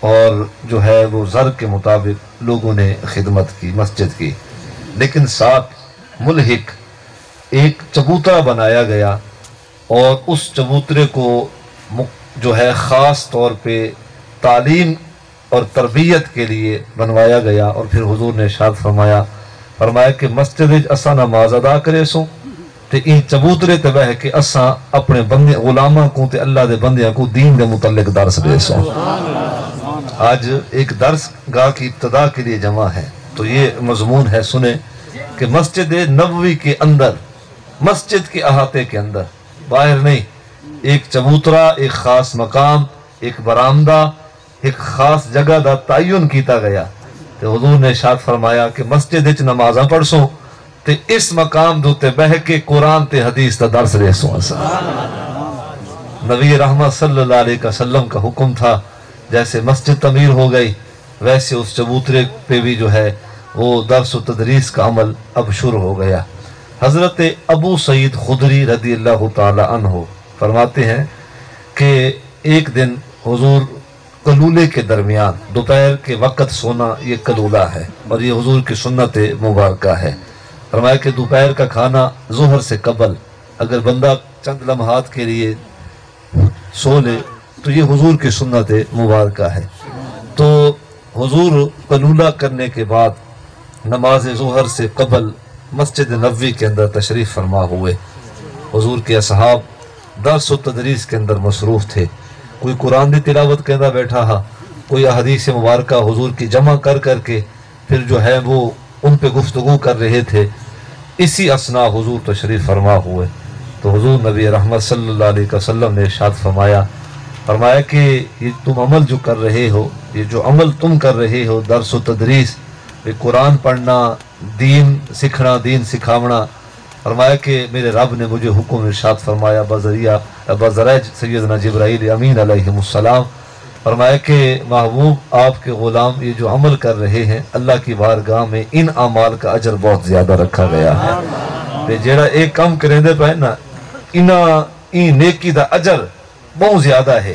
اور جو ہے وہ زر کے مطابق لوگوں نے خدمت کی مسجد کی، لیکن ساتھ ملحق ایک چبوترا بنایا گیا اور اس چبوترے کو جو ہے خاص طور پہ تعلیم اور تربیت کے لیے بنوایا گیا۔ اور پھر حضور نے ارشاد فرمایا کہ مسجد اساں نماز ادا کرے سو تے ان چبوترے تے بہ کے اساں اپنے بندے غلاماں کو تے اللہ دے بندیاں کو دین دے متعلق درس دے سو۔ آج ایک درس گاہ کی ابتدا کے لیے جمع ہے، تو یہ مضمون ہے، سنیں کہ مسجد نبوی کے اندر، مسجد کے احاطے کے اندر، باہر نہیں، ایک چبوترا، ایک خاص مقام، ایک برآمدہ، ایک خاص جگہ دا تعین کیتا گیا۔ تو حضور نے ارشاد فرمایا کہ مسجد وچ نمازاں پڑھ سو تے اس مقام دے تے بہ کے قرآن تے حدیث دا درس دے سو۔ نبی رحمت صلی اللہ علیہ وسلم کا حکم تھا، جیسے مسجد تعمیر ہو گئی ویسے اس چبوترے پہ بھی جو ہے وہ درس و تدریس کا عمل اب شروع ہو گیا۔ حضرت ابو سعید خدری رضی اللہ تعالی عنہ فرماتے ہیں کہ ایک دن حضور قلولے کے درمیان، دوپہر کے وقت سونا یہ قلولہ ہے اور یہ حضور کی سنت مبارکہ ہے۔ فرمایا کہ دوپہر کا کھانا ظہر سے قبل اگر بندہ چند لمحات کے لیے سو لے تو یہ حضور کی سنت مبارکہ ہے۔ تو حضور قلولہ کرنے کے بعد نماز ظہر سے قبل مسجد نبوی کے اندر تشریف فرما ہوئے۔ حضور کے اصحاب درس و تدریس کے اندر مصروف تھے، کوئی قرآن کی تلاوت کے اندر بیٹھا ہا، کوئی احادیث مبارکہ حضور کی جمع کر کے پھر جو ہے وہ ان پہ گفتگو کر رہے تھے۔ اسی اثناء حضور تشریف فرما ہوئے تو حضور نبی رحمت صلی اللہ علیہ وسلم نے ارشاد فرمایا کہ یہ تم عمل جو کر رہے ہو، یہ جو عمل تم کر رہے ہو، درس و تدریس، قرآن پڑھنا، دین سکھنا، دین سکھاونا، فرمایا کہ میرے رب نے مجھے حکم ارشاد فرمایا بذریعہ سیدنا جبرائیل امین علیہ السلام، فرمایا کہ محبوب آپ کے غلام یہ جو عمل کر رہے ہیں اللہ کی بارگاہ میں ان اعمال کا اجر بہت زیادہ رکھا گیا ہے۔ تے جیڑا ایک کام کریندے پے نا این نیکی دا اجر بہت زیادہ ہے،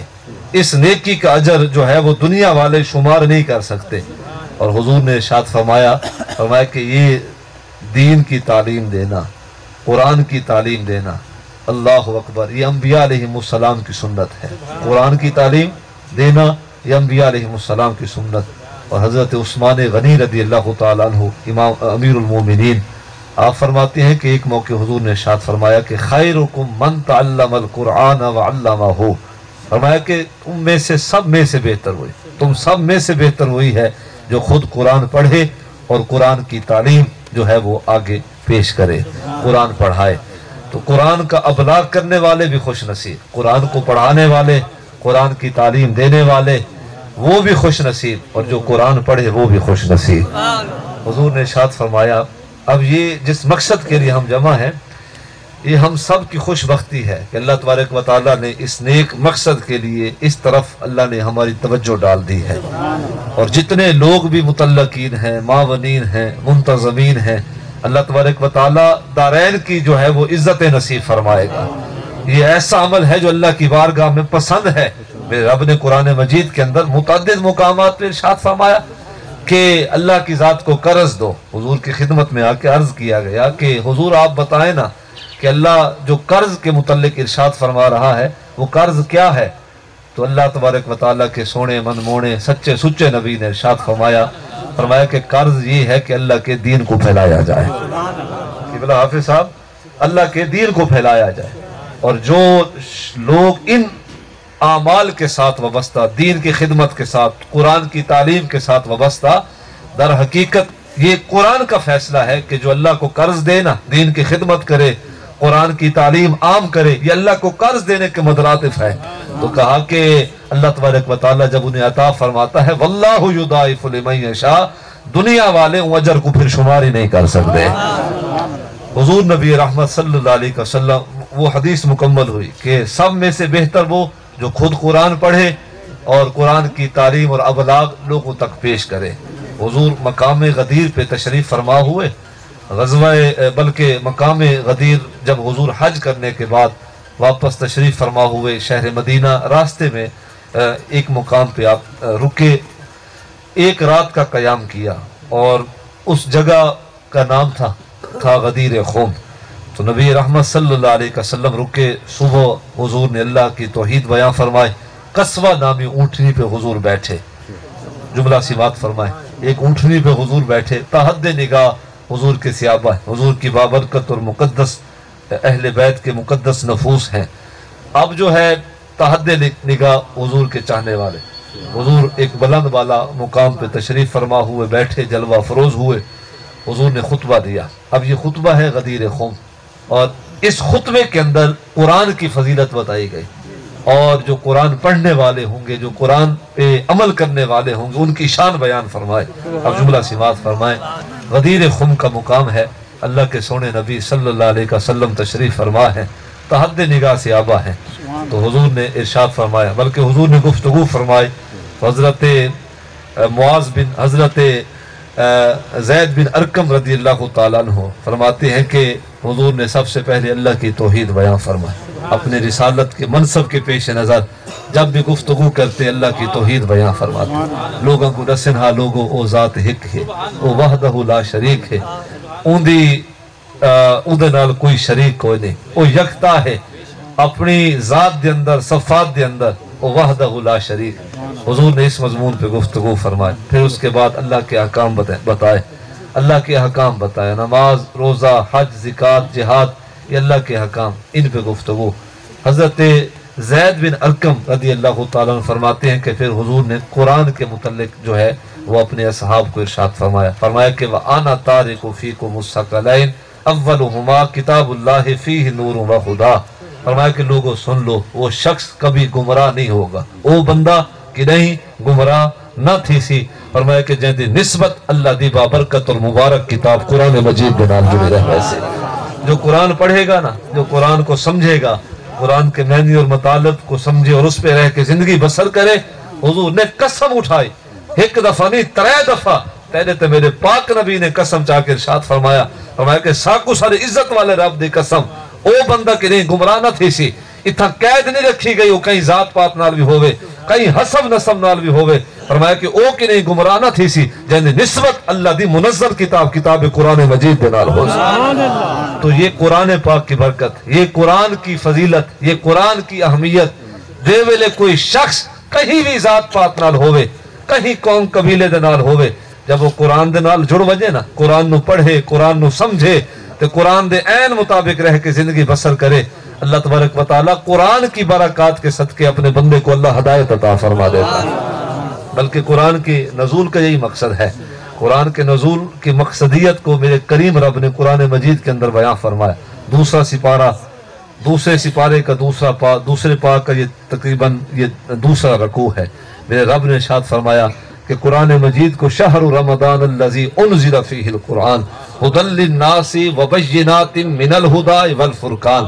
اس نیکی کا اجر جو ہے وہ دنیا والے شمار نہیں کر سکتے۔ اور حضور نے ارشاد فرمایا کہ یہ دین کی تعلیم دینا، قرآن کی تعلیم دینا، اللہ اکبر، یہ انبیاء علیہ السلام کی سنت ہے۔ قرآن کی تعلیم دینا یہ انبیاء علیہ السلام کی سنت۔ اور حضرت عثمان غنی رضی اللہ تعالیٰ عنہ امام امیر المومنین، آپ فرماتے ہیں کہ ایک موقع حضور نے ارشاد فرمایا کہ خیرکم من تعلم القرآن وعلمہ، فرمایا کہ تم میں سے سب میں سے بہتر ہوئی، تم سب میں سے بہتر ہوئی ہے جو خود قرآن پڑھے اور قرآن کی تعلیم جو ہے وہ آگے پیش کرے، قرآن پڑھائے۔ تو قرآن کا ابلاغ کرنے والے بھی خوش نصیب، قرآن کو پڑھانے والے، قرآن کی تعلیم دینے والے وہ بھی خوش نصیب، اور جو قرآن پڑھے وہ بھی خوش نصیب۔ حضور نے ارشاد فرمایا اب یہ جس مقصد کے لیے ہم جمع ہیں یہ ہم سب کی خوش بختی ہے کہ اللہ تبارک و تعالیٰ نے اس نیک مقصد کے لیے اس طرف اللہ نے ہماری توجہ ڈال دی ہے، اور جتنے لوگ بھی متعلقین ہیں، معاونین ہیں، منتظمین ہیں، اللہ تبارک و تعالیٰ دارین کی جو ہے وہ عزت نصیب فرمائے گا۔ یہ ایسا عمل ہے جو اللہ کی بارگاہ میں پسند ہے۔ میرے رب نے قرآن مجید کے اندر متعدد مقامات پر ارشاد فرمایا کہ اللہ کی ذات کو قرض دو۔ حضور کی خدمت میں آ کے عرض کیا گیا کہ حضور آپ بتائیں نا کہ اللہ جو قرض کے متعلق ارشاد فرما رہا ہے وہ قرض کیا ہے؟ تو اللہ تبارک و تعالیٰ کے سونے من مونے سچے سچے نبی نے ارشاد فرمایا کہ قرض یہ ہے کہ اللہ کے دین کو پھیلایا جائے۔ قبلہ حافظ صاحب، اللہ کے دین کو پھیلایا جائے، اور جو لوگ ان اعمال کے ساتھ وابستہ، دین کی خدمت کے ساتھ، قرآن کی تعلیم کے ساتھ وابستہ، در حقیقت یہ قرآن کا فیصلہ ہے کہ جو اللہ کو قرض دینا، دین کی خدمت کرے، قرآن کی تعلیم عام کرے، یہ اللہ کو قرض دینے کے مترادف ہے۔ تو کہا کہ اللہ تبارک و تعالیٰ جب انہیں عطا فرماتا ہے واللہ یضاعف لمن یشاء، دنیا والے ان اجر کو پھر شمار ہی نہیں کر سکتے۔ حضور نبی رحمت صلی اللہ علیہ وسلم وہ حدیث مکمل ہوئی کہ سب میں سے بہتر وہ جو خود قرآن پڑھے اور قرآن کی تعلیم اور ابلاغ لوگوں تک پیش کرے۔ حضور مقام غدیر پہ تشریف فرما ہوئے، بلکہ مقام غدیر جب حضور حج کرنے کے بعد واپس تشریف فرما ہوئے شہر مدینہ، راستے میں ایک مقام پہ آپ رکے، ایک رات کا قیام کیا، اور اس جگہ کا نام تھا غدیر خم۔ تو نبی رحمت صلی اللہ علیہ وسلم رکے، صبح حضور نے اللہ کی توحید بیان فرمائے، قصوہ نامی اونٹنی پہ حضور بیٹھے، جملہ سی بات فرمائے، ایک اونٹنی پہ حضور بیٹھے، تحد نگاہ حضور کے صحابہ، حضور کی بابرکت اور مقدس اہل بیت کے مقدس نفوس ہیں۔ اب جو ہے تحد نگاہ حضور کے چاہنے والے، حضور ایک بلند بالا مقام پہ تشریف فرما ہوئے بیٹھے، جلوہ فروز ہوئے، حضور نے خطبہ دیا۔ اب یہ خطبہ ہے غدیر خم، اور اس خطبے کے اندر قرآن کی فضیلت بتائی گئی، اور جو قرآن پڑھنے والے ہوں گے، جو قرآن پہ عمل کرنے والے ہوں گے، ان کی شان بیان فرمائے۔ اب جملہ سی بات فرمائے، غدیر خم کا مقام ہے، اللہ کے سونے نبی صلی اللہ علیہ وسلم تشریف فرما ہے، تحد نگاہ سے آبا ہے۔ تو حضور نے ارشاد فرمایا، بلکہ حضور نے گفتگو فرمائی، حضرت معاذ بن حضرت زید بن ارقم رضی اللہ تعالیٰ عنہ فرماتے ہیں کہ حضور نے سب سے پہلے اللہ کی توحید بیان فرمائی، اپنے رسالت کے منصب کے پیش نظر جب بھی گفتگو کرتے اللہ کی توحید بیان فرماتے، لوگوں کو دسنہا لوگوں او ذات حق ہے، او وحدہ لا شریک ہے، اندے نال کوئی شریک کوئی نہیں، او یکتا ہے اپنی ذات دے اندر، صفات دے اندر، او وحدہ لا شریک۔ حضور نے اس مضمون پہ گفتگو فرمائے، پھر اس کے بعد اللہ کے احکام بتائے، اللہ کے احکام بتائے، نماز، روزہ، حج، زکوٰۃ، جہاد، یہ اللہ کے احکام، ان پہ گفتگو۔ حضرت زید بن ارقم رضی اللہ تعالیٰ عنہ فرماتے ہیں کہ پھر حضور نے قرآن کے متعلق جو ہے وہ اپنے اصحاب کو ارشاد فرمایا کہ وَأَنَا تَارِكُ فِيكُمُ الثَّقَلَيْنِ أَوَّلُهُمَا كِتَابُ اللَّهِ فِيهِ نُورٌ وَهُدًى۔ فرمایا کہ لوگوں سن لو، وہ شخص کبھی گمراہ نہیں ہوگا، وہ بندہ کہ نہیں گمراہ نہ تھی سی، فرمایا کہ جن دی نسبت اللہ دی بابرکت اور مبارک کتاب قرآن مجید کے نام جڑے رہے سے، جو قرآن پڑھے گا نا، جو قرآن کو سمجھے گا، قرآن کے معنی اور مطالب کو سمجھے اور اس پہ رہ کے زندگی بسر کرے، حضور نے قسم اٹھائی، ایک دفعہ نہیں 3 دفعہ، پہلے تو میرے پاک نبی نے قسم چاہ کے ارشاد فرمایا کہ ساکو سارے عزت والے رب دی قسم، او بندہ کہ نہیں گمراہ نہ تھی سی، اتنا قید نہیں رکھی گئی، وہ کہیں ذات پات نال بھی ہوئے، کہیں حسب نسب نال بھی ہوئے، فرمایا کہ او کہ نہیں گمراہ نہ تھی سی جن نسبت اللہ دی منظر کتاب قرآن مجید دے نال ہو سی۔ تو یہ قرآن پاک کی برکت، یہ قرآن کی فضیلت، یہ قرآن کی اہمیت، دے ویلے کوئی شخص کہیں بھی ذات پات نال ہوئے، کہیں قوم قبیلے دے نال ہوئے، جب وہ قرآن دے نال جڑ وجے نا، قرآن نو پڑھے، قرآن نو سمجھے، تے قرآن دے عین مطابق رہ کے زندگی بسر کرے، اللہ تبارک و تعالیٰ قرآن کی برکات کے صدقے اپنے بندے کو اللہ ہدایت عطا فرما دیتا ہے۔ بلکہ قرآن کے نزول کا یہی مقصد ہے، قرآن کے نزول کی مقصدیت کو میرے کریم رب نے قرآن مجید کے اندر بیان فرمایا۔ دوسرا سپارہ، دوسرے سپارے کا دوسرے پاک کا یہ تقریباً یہ دوسرا رکوع ہے، میرے رب نے ارشاد فرمایا کہ قرآن مجید کو شہر رمضان الذی انزل فیہ القرآن ھدی للناس وبینات من الہدی والفرقان،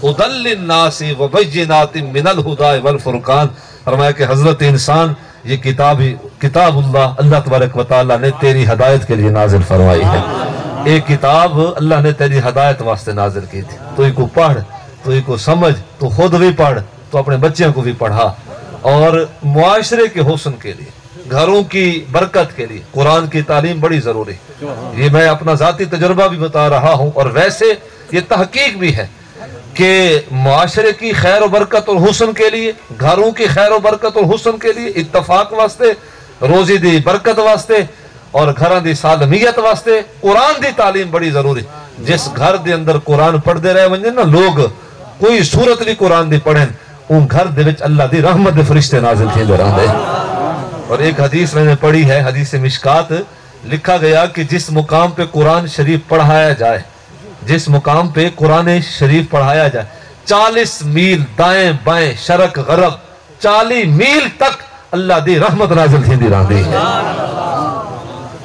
ھدی للناس وبینات من الہدی والفرقان، فرمایا کہ حضرت انسان یہ کتاب اللہ تبارک و تعالیٰ نے تیری ہدایت کے لیے نازل فرمائی ہے۔ ایک کتاب اللہ نے تیری ہدایت واسطے نازل کی تھی، تو اس کو پڑھ، تو اس کو سمجھ، تو خود بھی پڑھ، تو اپنے بچوں کو بھی پڑھا، اور معاشرے کے حسن کے لیے، گھروں کی برکت کے لیے قرآن کی تعلیم بڑی ضروری ہے۔ یہ میں اپنا ذاتی تجربہ بھی بتا رہا ہوں، اور ویسے یہ تحقیق بھی ہے کہ معاشرے کی خیر و برکت اور حسن کے لیے، گھروں کی خیر و برکت اور حسن کے لیے، اتفاق واسطے، روزی دی برکت واسطے اور گھراں دی سالمیت واسطے قرآن دی تعلیم بڑی ضروری۔ جس گھر دے اندر قرآن پڑھ دے رہے ونجن نا لوگ، کوئی صورت بھی قرآن دی پڑھیں، ان گھر دے وچ اللہ دی رحمت دے فرشتے نازل تھے دے رہے۔ اور ایک حدیث میں نے پڑھی ہے، حدیث مشکات، لکھا گیا کہ جس مقام پہ قرآن شریف پڑھایا جائے، جس مقام پہ قرآن شریف پڑھایا جائے، 40 میل دائیں بائیں شرق غرب 40 میل تک اللہ دی رحمت نازل تھی دی رہی ہے۔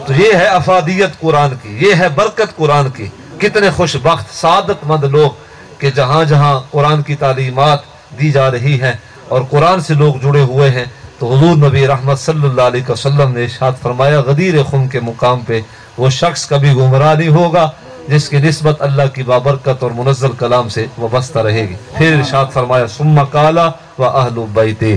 تو یہ ہے افادیت قرآن کی، یہ ہے برکت قرآن کی۔ کتنے خوش بخت سعادت مند لوگ کہ جہاں جہاں قرآن کی تعلیمات دی جا رہی ہیں اور قرآن سے لوگ جڑے ہوئے ہیں۔ تو حضور نبی رحمت صلی اللہ علیہ وسلم نے ارشاد فرمایا غدیر خم کے مقام پہ وہ شخص کبھی گمراہ نہیں ہوگا جس کی نسبت اللہ کی بابرکت اور منزل کلام سے وابستہ رہے گی۔ پھر ارشاد فرمایا ثم قال واہل بیتی،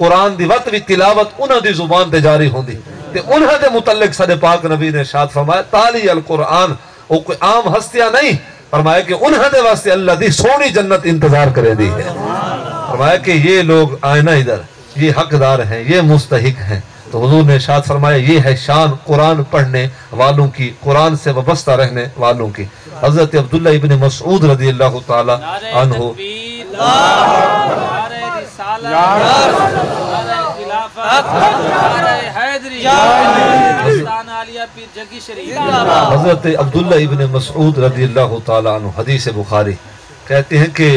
قرآن دی وقت بھی تلاوت انہاں دی زبان تے جاری ہوندی تے انہاں دے متعلق صدر پاک نبی نے ارشاد فرمایا تالی القرآن، وہ کوئی عام ہستیاں نہیں، فرمایا کہ انہاں دے واسطے اللہ دی سونی جنت انتظار کرے دی ہے۔ فرمایا کہ یہ لوگ آئینہ ادھر، یہ حقدار ہیں، یہ مستحق ہیں۔ تو حضور نے ارشاد فرمایا یہ ہے شان قرآن پڑھنے والوں کی، قرآن سے وابستہ رہنے والوں کی۔ حضرت عبداللہ ابن مسعود رضی اللہ تعالی عنہ حضرت عبداللہ ابن مسعود رضی اللہ تعالی عنہ حدیث بخاری کہتے ہیں کہ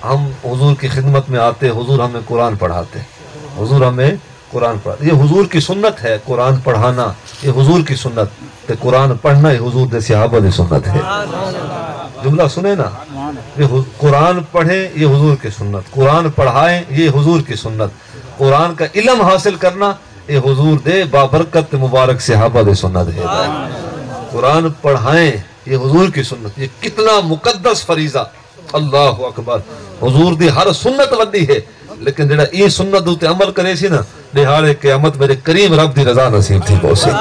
ہم حضور کی خدمت میں آتے، حضور ہمیں قرآن پڑھاتے، حضور ہمیں قرآن پڑھاتے۔ یہ حضور کی سنت ہے قرآن پڑھانا، یہ حضور کی سنت تے قرآن پڑھنا یہ حضور دے صحابہ دی سنت ہے۔ جملہ سنے نا، یہ قرآن پڑھیں یہ حضور کی سنت، قرآن پڑھائیں یہ حضور کی سنت، قرآن کا علم حاصل کرنا یہ حضور دے بابرکت مبارک صحابہ دے سنت ہے۔ قرآن پڑھائیں یہ حضور کی سنت، یہ کتنا مقدس فریضہ، اللہ اکبر۔ حضور دی ہر سنت ودی ہے، لیکن جڑا یہ سنت دوتے عمل کرے سی نا دہاڑے قیامت میرے کریم رب دی رضا نصیب تھی کو سے۔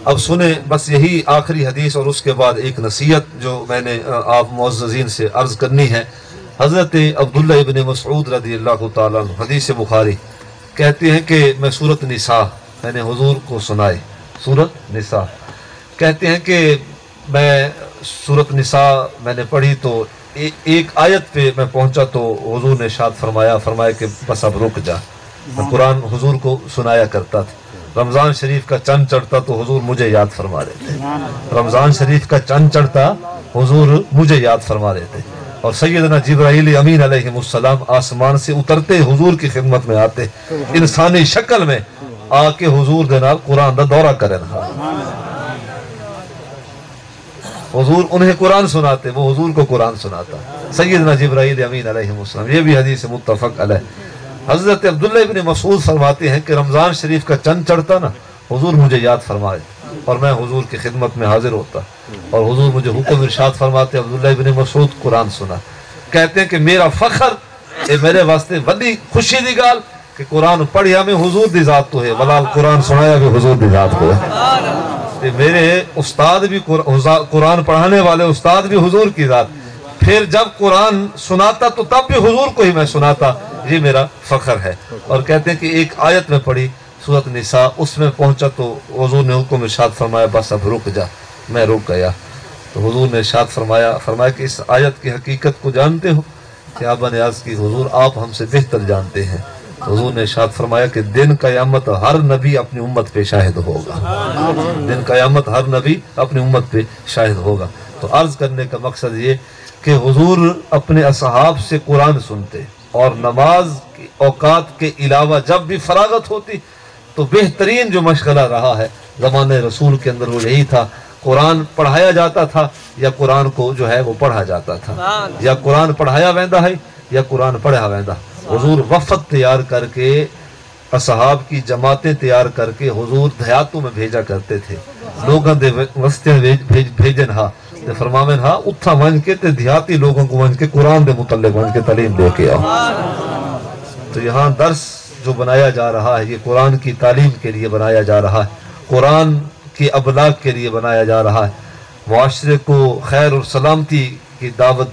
اب سنیں بس یہی آخری حدیث اور اس کے بعد ایک نصیحت جو میں نے آپ معززین سے عرض کرنی ہے۔ حضرت عبداللہ ابن مسعود رضی اللہ تعالیٰ عنہ حدیث بخاری کہتے ہیں کہ میں سورۃ نساء میں نے حضور کو سنائی، سورۃ نساء کہتے ہیں کہ میں سورۃ نساء میں نے پڑھی تو ایک آیت پہ میں پہنچا تو حضور نے ارشاد فرمایا کہ بس اب رک جا۔ میں قرآن حضور کو سنایا کرتا تھا، رمضان شریف کا چند چڑھتا تو حضور مجھے یاد فرما رہے تھے، رمضان شریف کا چند چڑھتا حضور مجھے یاد فرما رہے تھے، اور سیدنا جبرائیل امین علیہ السلام آسمان سے اترتے حضور کی خدمت میں آتے انسانی شکل میں آ کے حضور دے نال قرآن دا دورہ کریں، حضور انہیں قرآن سناتے، وہ حضور کو قرآن سناتا سیدنا جبرائیل امین علیہ السلام۔ یہ بھی حدیث متفق علیہ۔ حضرت عبداللہ ابن مسعود فرماتے ہیں کہ رمضان شریف کا چند چڑھتا نا حضور مجھے یاد فرمائے اور میں حضور کی خدمت میں حاضر ہوتا، اور حضور مجھے حکم ارشاد فرماتے عبداللہ ابن مسعود قرآن سنا۔ کہتے ہیں کہ میرا فخر اے میرے واسطے وڈی خوشی دی گال کہ قرآن پڑھیا میں حضور دی ذات تو ہے، ولال قرآن سنایا بھی حضور دی ذات کو ہے۔ میرے استاد بھی قرآن پڑھانے والے استاد بھی حضور کی ذات، پھر جب قرآن سناتا تو تب بھی حضور کو ہی میں سناتا، یہ میرا فخر ہے۔ اور کہتے ہیں کہ ایک آیت میں پڑھی سورۃ نساء، اس میں پہنچا تو حضور نے حکم ارشاد فرمایا بس اب رک جا، میں رک گیا۔ تو حضور نے ارشاد فرمایا کہ اس آیت کی حقیقت کو جانتے ہو؟ صحابہ نے عرض کی حضور آپ ہم سے بہتر جانتے ہیں۔ حضور نے ارشاد فرمایا کہ دن قیامت ہر نبی اپنی امت پہ شاہد ہوگا، دن قیامت ہر نبی اپنی امت پہ شاہد ہوگا۔ تو عرض کرنے کا مقصد یہ کہ حضور اپنے اصحاب سے قرآن سنتے، اور نماز کی اوقات کے علاوہ جب بھی فراغت ہوتی تو بہترین جو مشغلہ رہا ہے زمانے رسول کے اندر وہ یہی تھا، قرآن پڑھایا جاتا تھا یا قرآن کو جو ہے وہ پڑھا جاتا تھا، یا قرآن پڑھایا ویندا ہے یا قرآن پڑھا ویندا۔ حضور وفد تیار کر کے، اصحاب کی جماعتیں تیار کر کے حضور دیہاتوں میں بھیجا کرتے تھے، لوگاں دے واسطے بھیجن ہا تے فرماویں ہا اتھا ون کے تے دیہاتی لوگوں کو ون کے قرآن دے متعلق ون کے تعلیم دے کے آؤ۔ تو یہاں درس جو بنایا جا رہا ہے یہ قرآن کی تعلیم کے لیے بنایا جا رہا ہے، قرآن کی ابلاغ کے لیے بنایا جا رہا ہے، معاشرے کو خیر اور سلامتی کی دعوت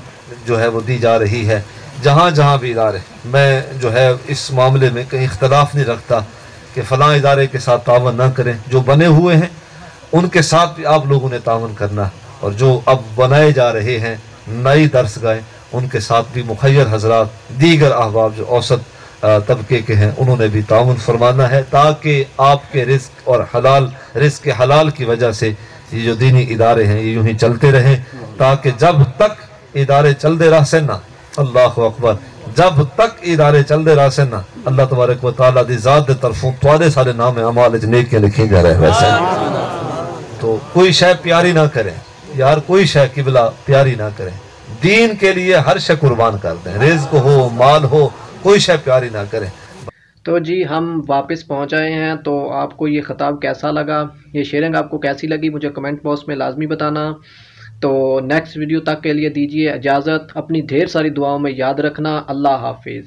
جو ہے وہ دی جا رہی ہے۔ جہاں جہاں بھی ادارے، میں جو ہے اس معاملے میں کہیں اختلاف نہیں رکھتا کہ فلاں ادارے کے ساتھ تعاون نہ کریں، جو بنے ہوئے ہیں ان کے ساتھ بھی آپ لوگوں نے تعاون کرنا، اور جو اب بنائے جا رہے ہیں نئی درس گاہیں ان کے ساتھ بھی مخیر حضرات دیگر احباب جو اوسط طبقے کے ہیں انہوں نے بھی تعاون فرمانا ہے، تاکہ آپ کے رزق اور رزق حلال کی وجہ سے یہ جو دینی ادارے ہیں یہ یوں ہی چلتے رہیں، تاکہ جب تک ادارے چلتے رہ سے نا، اللہ اکبر، جب تک ادارے چلتے رہ سے نا اللہ تبارک و تعالیٰ دی ذات دے طرفوں توارے سارے نام اعمال نیکیاں لکھی جا رہے ویسے۔ تو کوئی شے پیاری نہ کریں یار، کوئی شے قبلہ پیاری نہ کریں، دین کے لیے ہر شے قربان کر دیں، رزق ہو مال ہو کوئی شے پیاری نہ کریں۔ تو جی ہم واپس پہنچ آئے ہیں، تو آپ کو یہ خطاب کیسا لگا، یہ شیئرنگ آپ کو کیسی لگی مجھے کمنٹ باکس میں لازمی بتانا۔ تو نیکسٹ ویڈیو تک کے لیے دیجیے اجازت، اپنی ڈھیر ساری دعاؤں میں یاد رکھنا، اللہ حافظ۔